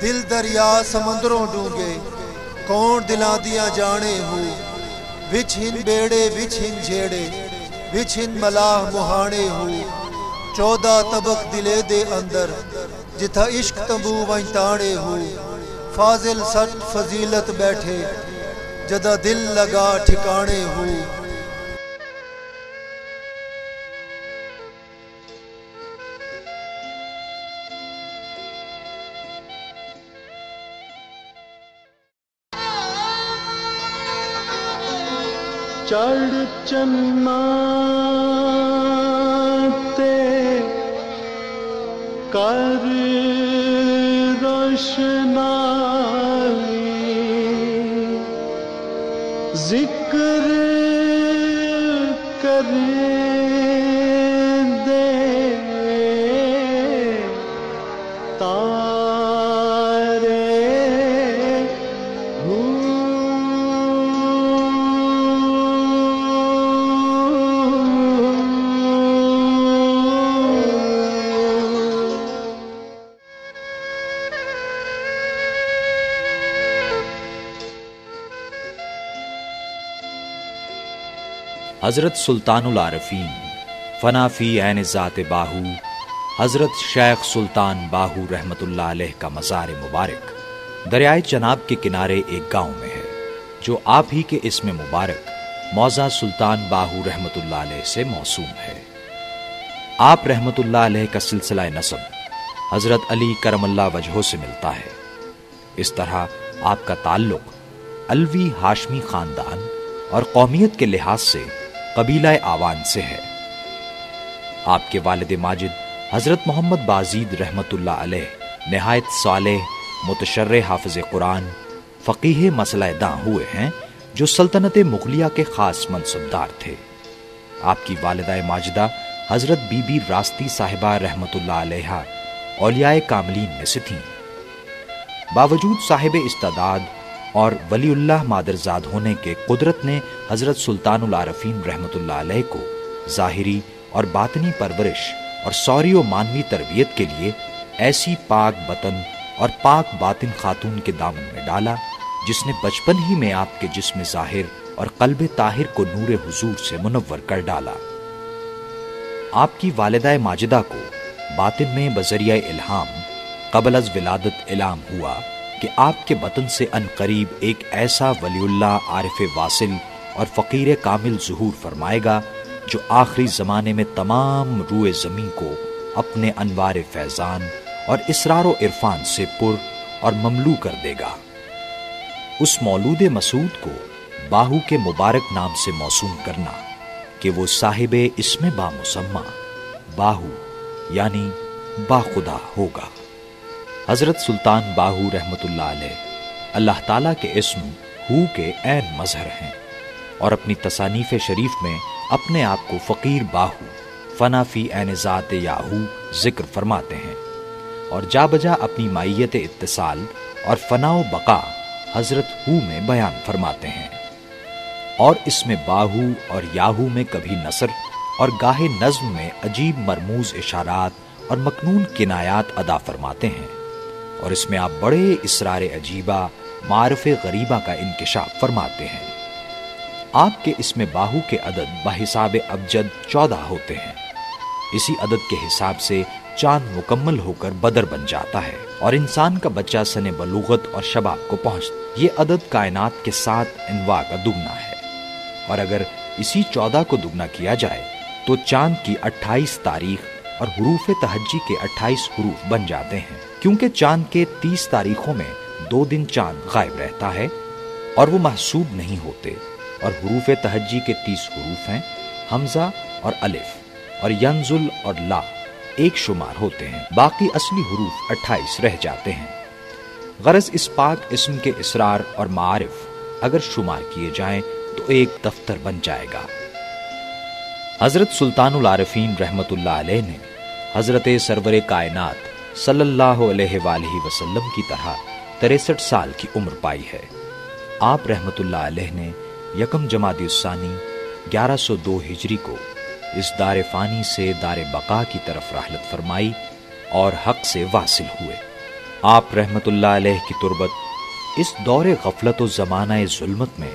دل دریا سمندروں ڈونگے کون دلاں دیاں جانے ہو وچ ہن بیڑے وچ ہن جھیڑے وچ ہن ملاح مہانے ہو 14 طبق دلے دے اندر جتھا عشق تمبو وائن تانے ہو فاضل سٹ فضیلت بیٹھے جدا دل لگا ٹھکانے ہو چڑھ چنا کر روشنائی ذکر کریں دے حضرت سلطان العارفین فنا فی عین ذات باہو حضرت شیخ سلطان باہو رحمت اللہ علیہ کا مزار مبارک دریائے چناب کے کنارے ایک گاؤں میں ہے جو آپ ہی کے اسم مبارک موضع سلطان باہو رحمت اللہ علیہ سے موسوم ہے۔ آپ رحمت اللہ علیہ کا سلسلہ نسب حضرت علی کرم اللہ وجہہ سے ملتا ہے۔ اس طرح آپ کا تعلق علوی ہاشمی خاندان اور قومیت کے لحاظ سے قبیلہ آوان سے ہے۔ آپ کے والد ماجد حضرت محمد بازید رحمت اللہ علیہ نہایت صالح متشرع حافظ قرآن فقیہ مسئلہ داں ہوئے ہیں جو سلطنت مغلیہ کے خاص منصبدار تھے۔ آپ کی والدہ ماجدہ حضرت بی بی راستی صاحبہ رحمت اللہ علیہ اولیاء کاملین میں سے تھیں۔ باوجود صاحب استعداد اور ولی اللہ مادرزاد ہونے کے قدرت نے حضرت سلطان العارفین رحمت اللہ علیہ کو ظاہری اور باطنی پرورش اور سوری و مانوی تربیت کے لیے ایسی پاک بطن اور پاک باطن خاتون کے دامن میں ڈالا جس نے بچپن ہی میں آپ کے جسم ظاہر اور قلب طاہر کو نور حضور سے منور کر ڈالا۔ آپ کی والدہ ماجدہ کو باطن میں بذریعہ الہام قبل از ولادت اعلام ہوا کہ آپ کے بطن سے ان قریب ایک ایسا ولی اللہ عارف واصل اور فقیر کامل ظہور فرمائے گا جو آخری زمانے میں تمام روئے زمین کو اپنے انوار فیضان اور اسرار و عرفان سے پر اور مملو کر دے گا۔ اس مولود مسعود کو باہو کے مبارک نام سے موسوم کرنا کہ وہ صاحب اسم با مسمہ باہو یعنی با خدا ہوگا۔ حضرت سلطان باہو رحمت اللہ علیہ اللہ تعالیٰ کے اسم ہو کے عین مظہر ہیں اور اپنی تصانیف شریف میں اپنے آپ کو فقیر باہو فنا فی عین ذات یاہو ذکر فرماتے ہیں اور جا بجا اپنی مائیت اتصال اور فنا و بقا حضرت ہو میں بیان فرماتے ہیں، اور اس میں باہو اور یاہو میں کبھی نثر اور گاہے نظم میں عجیب مرموز اشارات اور مکنون کنایات ادا فرماتے ہیں، اور اس میں آپ بڑے اسرار عجیبہ معارف غریبہ کا انکشاف فرماتے ہیں۔ آپ کے اس میں باہو کے عدد بحساب ابجد 14 ہوتے ہیں۔ اسی عدد کے حساب سے چاند مکمل ہو کر بدر بن جاتا ہے اور انسان کا بچہ سن بلوغت اور شباب کو پہنچتا۔ یہ عدد کائنات کے 7 انواع کا دگنا ہے، اور اگر اسی 14 کو دگنا کیا جائے تو چاند کی 28 تاریخ اور حروف تہجی کے 28 حروف بن جاتے ہیں، کیونکہ چاند کے 30 تاریخوں میں 2 دن چاند غائب رہتا ہے اور وہ محسوب نہیں ہوتے، اور حروف تہجی کے 30 حروف ہیں حمزہ اور الف اور ینزل اور لا ایک شمار ہوتے ہیں، باقی اصلی حروف 28 رہ جاتے ہیں۔ غرض اس پاک اسم کے اسرار اور معارف اگر شمار کیے جائیں تو ایک دفتر بن جائے گا۔ حضرت سلطان العارفین رحمت اللہ علیہ نے حضرت سرور کائنات صلی اللہ علیہ وآلہ وسلم کی طرح 63 سال کی عمر پائی ہے۔ آپ رحمت اللہ علیہ نے یکم جمادی الثانی 1102 ہجری کو اس دار فانی سے دار بقا کی طرف رحلت فرمائی اور حق سے واصل ہوئے۔ آپ رحمت اللہ علیہ کی تربت اس دور غفلت و زمانہ ظلمت میں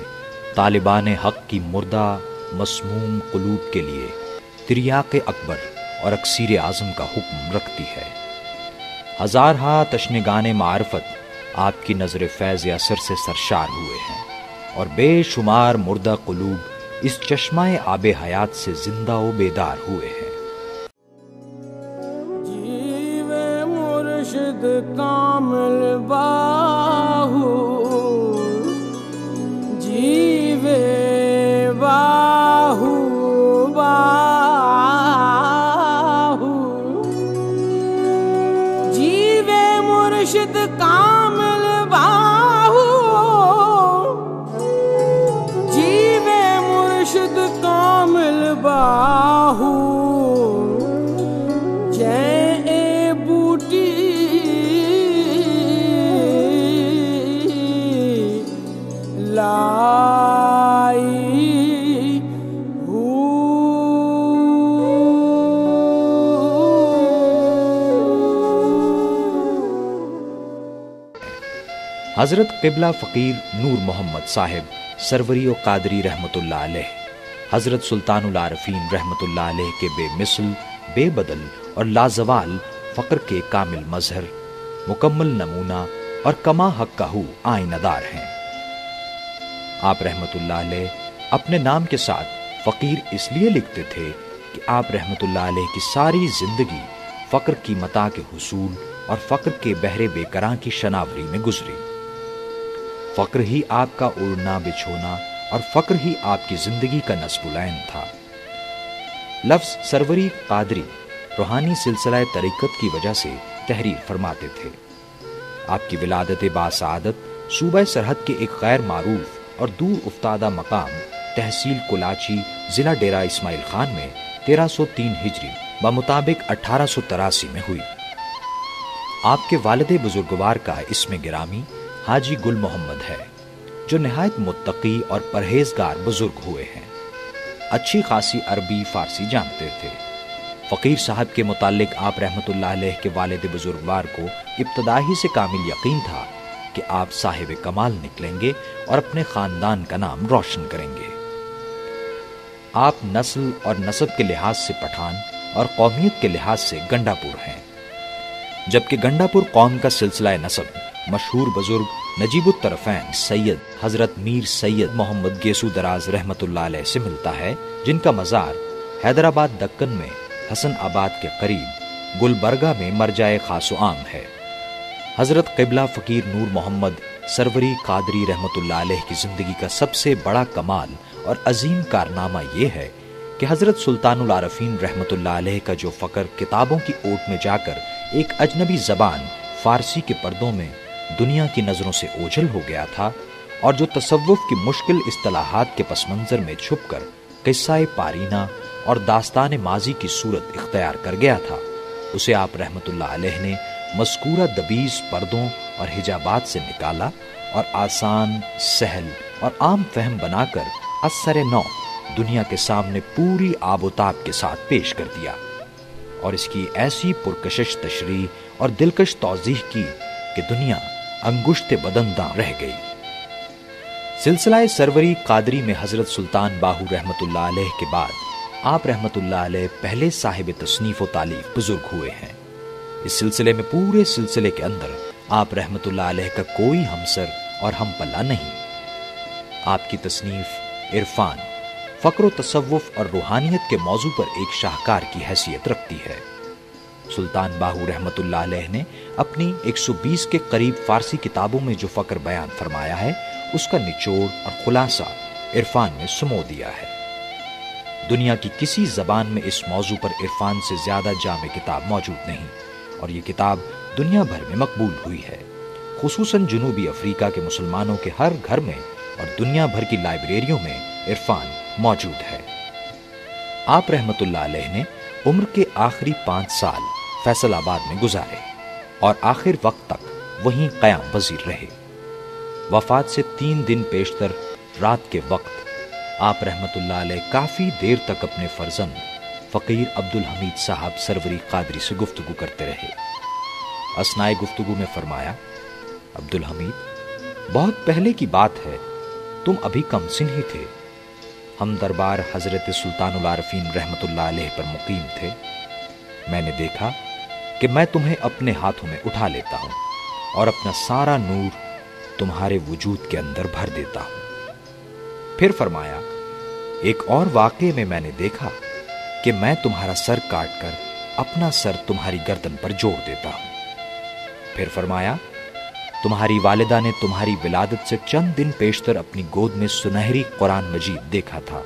طالبان حق کی مردہ مسموم قلوب کے لیے تریاق اکبر اور اکسیر اعظم کا حکم رکھتی ہے۔ ہزارہا تشنگان معرفت آپ کی نظر فیض اثر سے سرشار ہوئے ہیں اور بے شمار مردہ قلوب اس چشمہ آب حیات سے زندہ و بیدار ہوئے ہیں۔ جیوے مرشد کامل باہو، جیوے باہو باہو، جیوے مرشد کامل باہو، جیوے مرشد کامل باہو، جے بوٹی لائی ہو۔ حضرت قبلہ فقیر نور محمد صاحب سروری و قادری رحمت اللہ علیہ، حضرت سلطان العارفین رحمت اللہ علیہ کے بے مثل، بے بدل اور لازوال فقر کے کامل مظہر، مکمل نمونہ اور کما حق کا ہو آئینہ دار ہیں۔ آپ رحمت اللہ علیہ اپنے نام کے ساتھ فقیر اس لیے لکھتے تھے کہ آپ رحمت اللہ علیہ کی ساری زندگی فقر کی متاع کے حصول اور فقر کے بہرے بے کراں کی شناوری میں گزری۔ فقر ہی آپ کا اڑنا بچھونا اور فقر ہی آپ کی زندگی کا نصب العین تھا۔ لفظ سروری قادری روحانی سلسلہ طریقت کی وجہ سے تحریر فرماتے تھے۔ آپ کی ولادت باسعادت صوبہ سرحد کے ایک غیر معروف اور دور افتادہ مقام تحصیل کلاچی ضلع ڈیرہ اسماعیل خان میں 1303 ہجری بمطابق 1883 میں ہوئی۔ آپ کے والد بزرگوار کا اسم گرامی حاجی گل محمد ہے، جو نہایت متقی اور پرہیزگار بزرگ ہوئے ہیں۔ اچھی خاصی عربی فارسی جانتے تھے۔ فقیر صاحب کے متعلق آپ رحمت اللہ علیہ کے والد بزرگوار کو ابتدا ہی سے کامل یقین تھا کہ آپ صاحب کمال نکلیں گے اور اپنے خاندان کا نام روشن کریں گے۔ آپ نسل اور نسب کے لحاظ سے پٹھان اور قومیت کے لحاظ سے گنڈا پور ہیں، جبکہ گنڈا پور قوم کا سلسلہ نسب مشہور بزرگ نجیب الطرفین سید حضرت میر سید محمد گیسو دراز رحمت اللہ علیہ سے ملتا ہے، جن کا مزار حیدرآباد دکن میں حسن آباد کے قریب گلبرگہ میں مرجع خاص و عام ہے۔ حضرت قبلہ فقیر نور محمد سروری قادری رحمت اللہ علیہ کی زندگی کا سب سے بڑا کمال اور عظیم کارنامہ یہ ہے کہ حضرت سلطان العارفین رحمت اللہ علیہ کا جو فقر کتابوں کی اوٹ میں جا کر ایک اجنبی زبان فارسی کے پردوں میں دنیا کی نظروں سے اوجھل ہو گیا تھا، اور جو تصوف کی مشکل اصطلاحات کے پس منظر میں چھپ کر قصہ پارینہ اور داستان ماضی کی صورت اختیار کر گیا تھا، اسے آپ رحمت اللہ علیہ نے مذکورہ دبیز پردوں اور حجابات سے نکالا اور آسان، سہل اور عام فہم بنا کر اثر نو دنیا کے سامنے پوری آب و تاب کے ساتھ پیش کر دیا، اور اس کی ایسی پرکشش تشریح اور دلکش توضیح کی کہ دنیا انگشت بدنداں رہ گئی۔ سلسلہ سروری قادری میں حضرت سلطان باہو رحمت اللہ علیہ کے بعد آپ رحمت اللہ علیہ پہلے صاحب تصنیف و تالیف بزرگ ہوئے ہیں۔ اس سلسلے میں پورے سلسلے کے اندر آپ رحمت اللہ علیہ کا کوئی ہمسر اور ہم پلہ نہیں۔ آپ کی تصنیف عرفان، فقر و تصوف اور روحانیت کے موضوع پر ایک شاہکار کی حیثیت رکھتی ہے۔ سلطان باہو رحمت اللہ علیہ نے اپنی 120 کے قریب فارسی کتابوں میں جو فقر بیان فرمایا ہے، اس کا نچوڑ اور خلاصہ عرفان میں سمو دیا ہے۔ دنیا کی کسی زبان میں اس موضوع پر عرفان سے زیادہ جامع کتاب موجود نہیں، اور یہ کتاب دنیا بھر میں مقبول ہوئی ہے۔ خصوصاً جنوبی افریقہ کے مسلمانوں کے ہر گھر میں اور دنیا بھر کی لائبریریوں میں عرفان موجود ہے۔ آپ رحمت اللہ علیہ نے عمر کے آخری 5 سال فیصل آباد میں گزارے اور آخر وقت تک وہیں قیام پذیر رہے۔ وفات سے 3 دن پیشتر رات کے وقت آپ رحمت اللہ علیہ کافی دیر تک اپنے فرزند فقیر عبدالحمید صاحب سروری قادری سے گفتگو کرتے رہے۔ اثنائے گفتگو میں فرمایا، عبدالحمید، بہت پہلے کی بات ہے، تم ابھی کم سن ہی تھے، ہم دربار حضرت سلطان العارفین رحمت اللہ علیہ پر مقیم تھے۔ میں نے دیکھا کہ میں تمہیں اپنے ہاتھوں میں اٹھا لیتا ہوں اور اپنا سارا نور تمہارے وجود کے اندر بھر دیتا ہوں۔ پھر فرمایا، ایک اور واقعے میں نے دیکھا کہ میں تمہارا سر کاٹ کر اپنا سر تمہاری گردن پر جوڑ دیتا ہوں۔ پھر فرمایا، تمہاری والدہ نے تمہاری ولادت سے چند دن پیشتر اپنی گود میں سنہری قرآن مجید دیکھا تھا،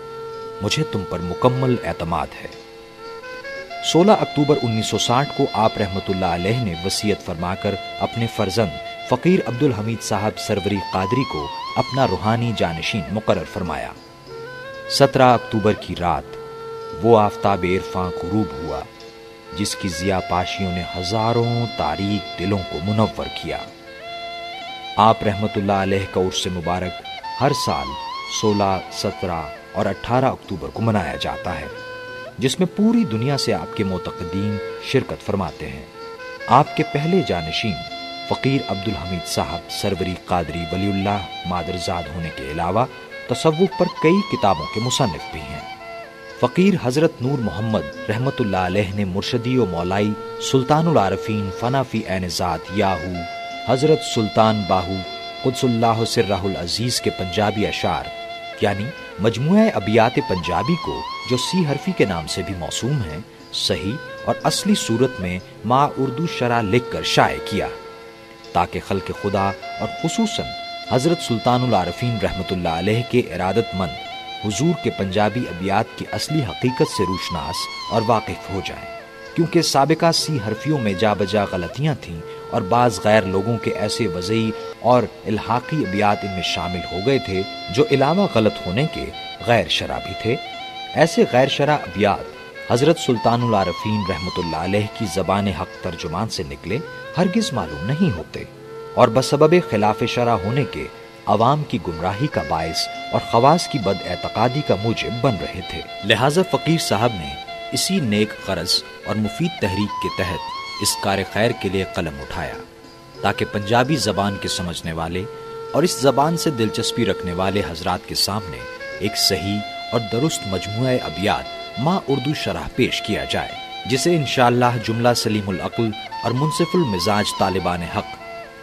مجھے تم پر مکمل اعتماد ہے۔ 16 اکتوبر 1960 کو آپ رحمت اللہ علیہ نے وصیت فرما کر اپنے فرزند فقیر عبدالحمید صاحب سروری قادری کو اپنا روحانی جانشین مقرر فرمایا۔ 17 اکتوبر کی رات وہ آفتاب عرفاں غروب ہوا جس کی ضیاء پاشیوں نے ہزاروں تاریک دلوں کو منور کیا۔ آپ رحمت اللہ علیہ کا عرس مبارک ہر سال 16، 17 اور 18 اکتوبر کو منایا جاتا ہے، جس میں پوری دنیا سے آپ کے معتقدین شرکت فرماتے ہیں۔ آپ کے پہلے جانشین فقیر عبدالحمید صاحب سروری قادری ولی اللہ مادرزاد ہونے کے علاوہ تصوف پر کئی کتابوں کے مصنف بھی ہیں۔ فقیر حضرت نور محمد رحمت اللہ علیہ نے مرشدی و مولائی سلطان العارفین فنا فی عین ذات یاہو حضرت سلطان باہو قدس اللہ سرہ العزیز کے پنجابی اشعار یعنی مجموعہ ابیات پنجابی کو جو سی حرفی کے نام سے بھی موسوم ہیں، صحیح اور اصلی صورت میں ما اردو شرح لکھ کر شائع کیا تاکہ خلق خدا اور خصوصاً حضرت سلطان العارفین رحمت اللہ علیہ کے ارادت مند حضور کے پنجابی ابیات کی اصلی حقیقت سے روشناس اور واقف ہو جائیں، کیونکہ سابقہ سی حرفیوں میں جا بجا غلطیاں تھیں اور بعض غیر لوگوں کے ایسے وضعی اور الحاقی ابیات ان میں شامل ہو گئے تھے جو علاوہ غلط ہونے کے غیر شرع بھی تھے۔ ایسے غیر شرع ابیات حضرت سلطان العارفین رحمت اللہ علیہ کی زبان حق ترجمان سے نکلے ہرگز معلوم نہیں ہوتے اور بسبب خلاف شرع ہونے کے عوام کی گمراہی کا باعث اور خواص کی بد اعتقادی کا موجب بن رہے تھے۔ لہٰذا فقیر صاحب نے اسی نیک غرض اور مفید تحریک کے تحت اس کار خیر کے لیے قلم اٹھایا تاکہ پنجابی زبان کے سمجھنے والے اور اس زبان سے دلچسپی رکھنے والے حضرات کے سامنے ایک صحیح اور درست مجموعہ ابیات ما اردو شرح پیش کیا جائے، جسے انشاءاللہ جملہ سلیم العقل اور منصف المزاج طالبان حق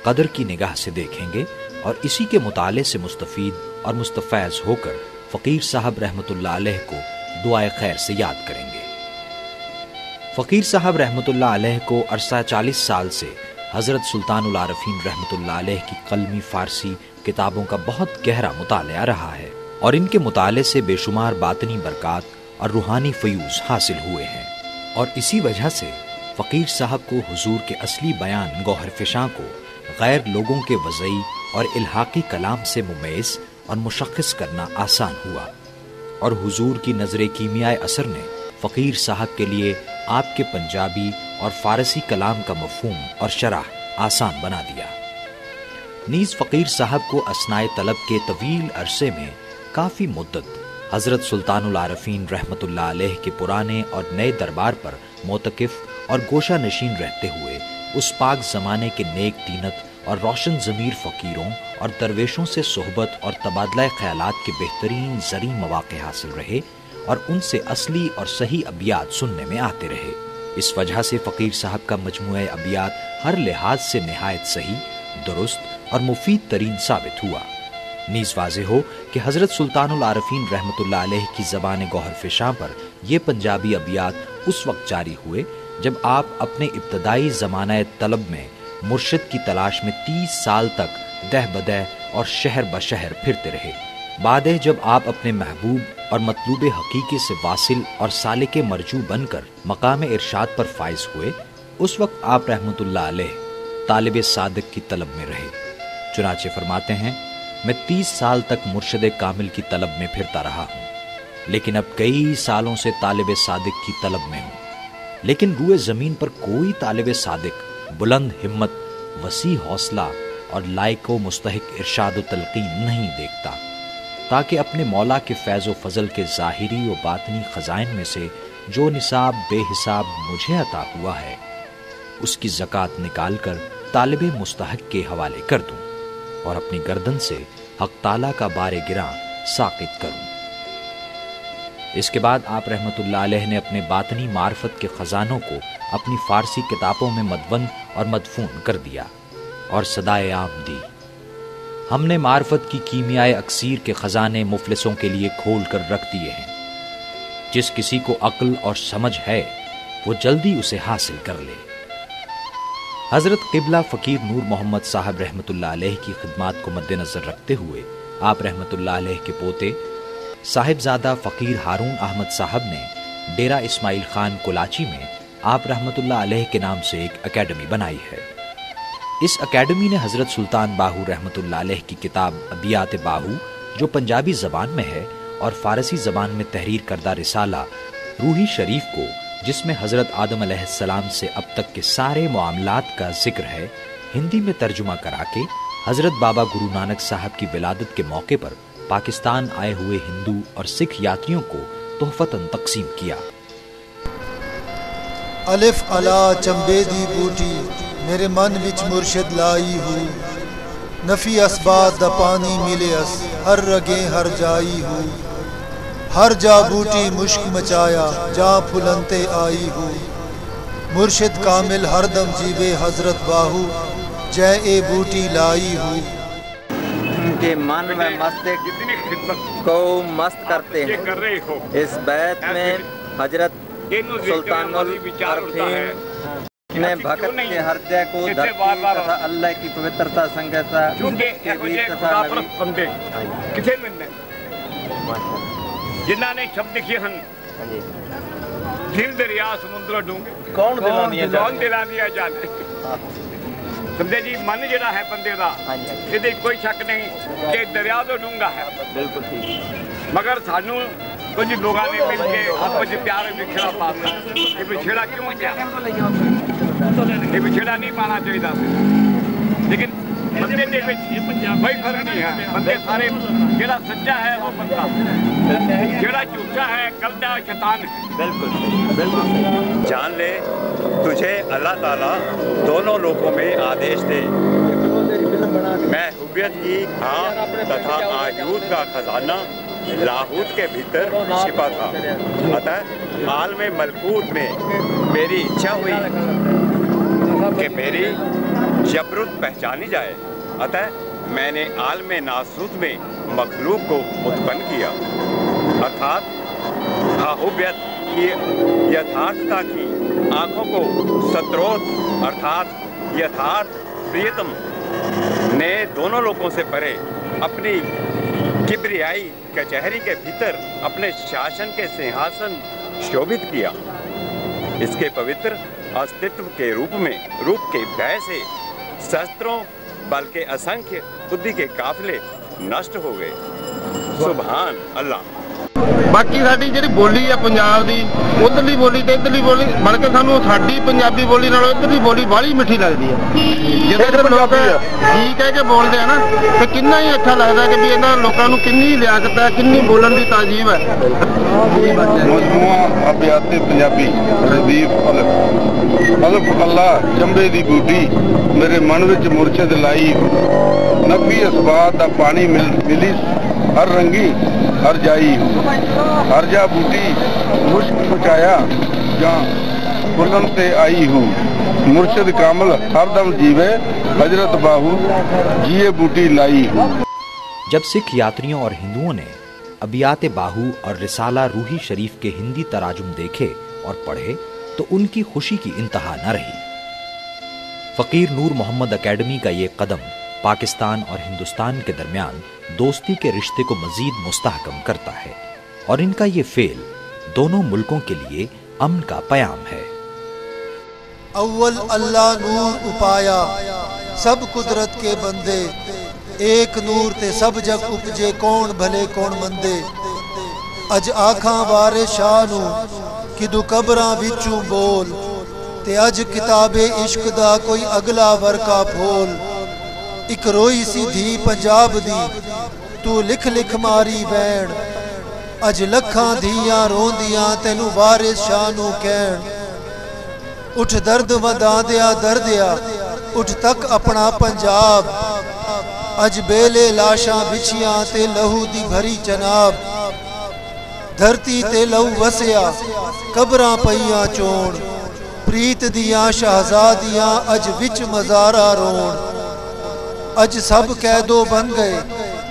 قدر کی نگاہ سے دیکھیں گے اور اسی کے مطالعے سے مستفید اور مستفیض ہو کر فقیر صاحب رحمت اللہ علیہ کو دعائے خیر سے یاد کریں گے۔ فقیر صاحب رحمت اللہ علیہ کو عرصہ 40 سال سے حضرت سلطان العارفین رحمت اللہ علیہ کی قلمی فارسی کتابوں کا بہت گہرا مطالعہ رہا ہے اور ان کے مطالعے سے بے شمار باطنی برکات اور روحانی فیوز حاصل ہوئے ہیں، اور اسی وجہ سے فقیر صاحب کو حضور کے اصلی بیان گوہر فشاں کو غیر لوگوں کے وضعی اور الحاقی کلام سے ممیز اور مشخص کرنا آسان ہوا، اور حضور کی نظر کیمیائے اثر نے فقیر صاحب کے لیے آپ کے پنجابی اور فارسی کلام کا مفہوم اور شرح آسان بنا دیا۔ نیز فقیر صاحب کو اثناء طلب کے طویل عرصے میں کافی مدت حضرت سلطان العارفین رحمت اللہ علیہ کے پرانے اور نئے دربار پر معتکف اور گوشہ نشین رہتے ہوئے اس پاک زمانے کے نیک دینت اور روشن ضمیر فقیروں اور درویشوں سے صحبت اور تبادلہ خیالات کے بہترین زرعی مواقع حاصل رہے اور ان سے اصلی اور صحیح ابیات سننے میں آتے رہے۔ اس وجہ سے فقیر صاحب کا مجموعہ ابیات ہر لحاظ سے نہایت صحیح، درست اور مفید ترین ثابت ہوا۔ نیز واضح ہو کہ حضرت سلطان العارفین رحمت اللہ علیہ کی زبان گوہر فشاں پر یہ پنجابی ابیات اس وقت جاری ہوئے جب آپ اپنے ابتدائی زمانہ طلب میں مرشد کی تلاش میں 30 سال تک دہ بدہ اور شہر بشہر پھرتے رہے۔ بعد جب آپ اپنے محبوب اور مطلوب حقیقی سے واصل اور سالک مرجو بن کر مقام ارشاد پر فائز ہوئے، اس وقت آپ رحمت اللہ علیہ طالب صادق کی طلب میں رہے۔ چنانچہ فرماتے ہیں، میں 30 سال تک مرشد کامل کی طلب میں پھرتا رہا ہوں، لیکن اب کئی سالوں سے طالب صادق کی طلب میں ہوں، لیکن روئے زمین پر کوئی طالب صادق بلند ہمت، وسیع حوصلہ اور لائق و مستحق ارشاد و تلقین نہیں دیکھتا، تاکہ اپنے مولا کے فیض و فضل کے ظاہری و باطنی خزائن میں سے جو نصاب بے حساب مجھے عطا ہوا ہے، اس کی زکوٰۃ نکال کر طالب مستحق کے حوالے کر دوں اور اپنی گردن سے حق تعالیٰ کا بار گراں ساقط کروں۔ اس کے بعد آپ رحمت اللہ علیہ نے اپنے باطنی معرفت کے خزانوں کو اپنی فارسی کتابوں میں مدون اور مدفون کر دیا اور صدائے عام دی، ہم نے معرفت کی کیمیائے اکسیر کے خزانے مفلسوں کے لیے کھول کر رکھ دیے ہیں، جس کسی کو عقل اور سمجھ ہے وہ جلدی اسے حاصل کر لے۔ حضرت قبلہ فقیر نور محمد صاحب رحمت اللہ علیہ کی خدمات کو مد نظر رکھتے ہوئے آپ رحمت اللہ علیہ کے پوتے صاحبزادہ فقیر ہارون احمد صاحب نے ڈیرہ اسماعیل خان کولاچی میں آپ رحمت اللہ علیہ کے نام سے ایک اکیڈمی بنائی ہے۔ اس اکیڈمی نے حضرت سلطان باہو رحمت اللہ علیہ کی کتاب ابیات باہو، جو پنجابی زبان میں ہے، اور فارسی زبان میں تحریر کردہ رسالہ روحی شریف کو، جس میں حضرت آدم علیہ السلام سے اب تک کے سارے معاملات کا ذکر ہے، ہندی میں ترجمہ کرا کے حضرت بابا گرو نانک صاحب کی ولادت کے موقع پر پاکستان آئے ہوئے ہندو اور سکھ یاتریوں کو تحفتاً تقسیم کیا۔ الف علا چمبے دی بوٹی میرے من وچ مرشد لائی ہوں، نفی اسبات دا پانی ملے اس ہر رگیں ہر جائی ہوں، ہر جا بوٹی مشک مچایا جا پھلنتے آئی ہوں، مرشد کامل ہر دم جیوے حضرت باہو جے اے بوٹی لائی ہوں۔ کے من میں مستق کو مست کرتے ہیں۔ اس بیت میں حضرت سلطان العارفین نے بھگت کے ہر جے کو دھرتی تتھا اللہ کی پوترتا سنگتا جنہاں نے شبد لکھے ہیں دل دریا سمندر ڈونگے، کون دلانیا جانے سمجھے جی، من جڑا ہے بندے دا یہ کوئی شک نہیں کہ دریا تو ڈونگا ہے، بالکل ٹھیک، مگر سانو کچھ لوگوں نے مل کے آپس پیار بچھڑا پانا، یہ بچھڑا کیوں کیا؟ یہ بچھڑا نہیں پانا چاہیے، لیکن بندے دے کوئی فرق نہیں ہے، بندے سارے جڑا سچا ہے وہ بندہ، جڑا جھوٹا ہے کلدہ شیطان ہے۔ بالکل جان لے تجھے اللہ تعالیٰ دونوں لوگوں میں آدیش دے، میں حبیت کی ہاں تتھا آیود کا خزانہ لاہوت کے بھیتر چھپا تھا، اتح عالم ملکوت میں میری اچھا ہوئی کہ میری جبرت پہچانی جائے، اتح میں نے عالم ناسوت میں مخلوق کو متقن کیا، ارتھات حبیت کی یتھارتھتا کی آنکھوں کو ستروت ارتھات یتھارتھ پریتم نے دونوں لوگوں سے پرے اپنی کبریائی کچہری کے بھیتر اپنے شاشن کے سنہاسن شوبھت کیا، اس کے پوتر استتو کے روپ میں روپ کے بھے سے سہستروں بلکہ اسنکھ بدھی کے قافلے نشٹ ہو گئے۔ سبحان اللہ۔ باقی ساری جی بولی ہے پنجاب کی، ادھرلی بولی تو ادھرلی بولی بلکہ سانو ساری پنجابی بولی نالوں ادھرلی بولی بڑی میٹھی لگتی ہے، جب لوگ جی کہہ کے بولتے ہیں نا تو کنا ہی اچھا لگتا ہے کہ بھی یہاں لوگوں کنی لیاقت ہے، کنی بولن کی تہذیب ہے۔ مجموعہ ابیات پنجابی ردیف الف اللہ چمبے دی بوٹی میرے من وچ مرشد لائی، نفی اسبات دا پانی ملی ہر رنگی ہر جائی، ہر جا بوٹی مشک مچایا جہاں پھلن تے آئی ہوں، مرشد کامل ہر دم جیوے حضرت باہو جیے بوٹی لائی ہوں۔ جب سکھ یاتریوں اور ہندوؤں نے ابیات باہو اور رسالہ روحی شریف کے ہندی تراجم دیکھے اور پڑھے تو ان کی خوشی کی انتہا نہ رہی۔ فقیر نور محمد اکیڈمی کا یہ قدم پاکستان اور ہندوستان کے درمیان دوستی کے رشتے کو مزید مستحکم کرتا ہے، اور ان کا یہ فعل دونوں ملکوں کے لیے امن کا پیام ہے۔ اول اللہ نور اپایا سب قدرت کے بندے، ایک نور تے سب جگ اپجے کون بھلے کون مندے، اج آکھاں بارے شاہ نو کدو قبراں وچوں بول، تے اج کتاب عشق دا کوئی اگلا ورکا پھول، ایک روئی سی دھی پنجاب دی تو لکھ لکھ ماری بین، اج لکھاں دھیاں روندیاں تینو وارث شاہ نو کہن، اٹھ درد ودا دیا دردیا اٹھ تک اپنا پنجاب اج بیلے لاشاں بچھیاں تے لہو دی بھری چناب دھرتی تے لہو وسیا قبراں پئیاں چون پریت دیاں شہزادیاں اج وچ مزارا رون اج سب قیدو بن گئے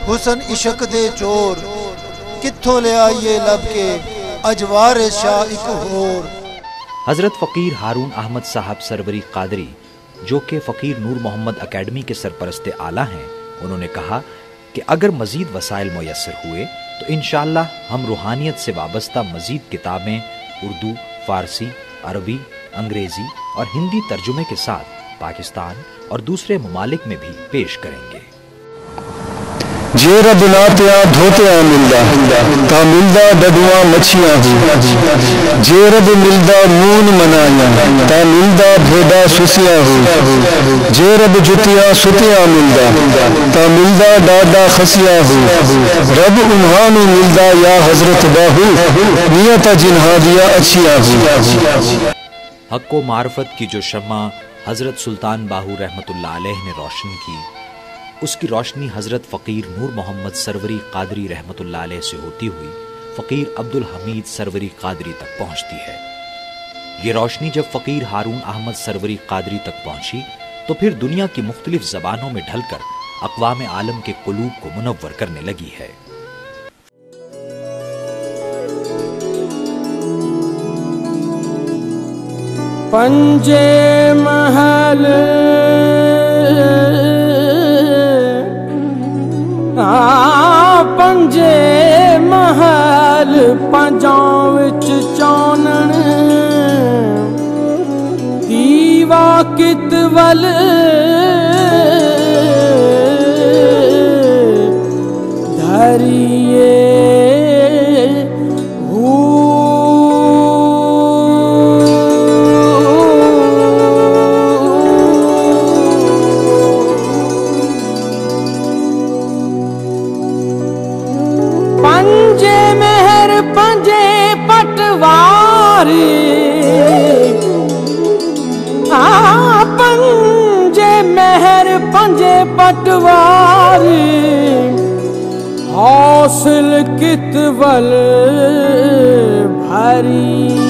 حسن عشق دے چور کتھوں لے آئیے لب کے اج وارث شاہ ایک ہور۔ حضرت فقیر ہارون احمد صاحب سروری قادری جو کہ فقیر نور محمد اکیڈمی کے سرپرست اعلیٰ ہیں، انہوں نے کہا کہ اگر مزید وسائل میسر ہوئے تو انشاءاللہ ہم روحانیت سے وابستہ مزید کتابیں اردو، فارسی، عربی، انگریزی اور ہندی ترجمے کے ساتھ پاکستان اور دوسرے ممالک میں بھی پیش کریں گے۔ جے رب ناتیا دھوتیا ملدا تا ملدا ڈڈواں مچھیاں ہو جے رب ملدا مون منایا تا ملدا بھیڈا سسیاں ہو جے رب جتیا ستیا ملدا تا ملدا ڈاڈا خسیاں ہو رب انہاں نو ملدا یا حضرت باہو نیت جنہاں دیا اچھیاں ہو۔ حق و معرفت کی جو شمع حضرت سلطان باہو رحمت اللہ علیہ نے روشن کی، اس کی روشنی حضرت فقیر نور محمد سروری قادری رحمت اللہ علیہ سے ہوتی ہوئی فقیر عبدالحمید سروری قادری تک پہنچتی ہے۔ یہ روشنی جب فقیر ہارون احمد سروری قادری تک پہنچی تو پھر دنیا کی مختلف زبانوں میں ڈھل کر اقوام عالم کے قلوب کو منور کرنے لگی ہے۔ پنجے محل پنجے محل پنجاں وچ چونن دیوا کت ول دھریے پنجے مہر پنجے پٹواری حاصل کت ول بھری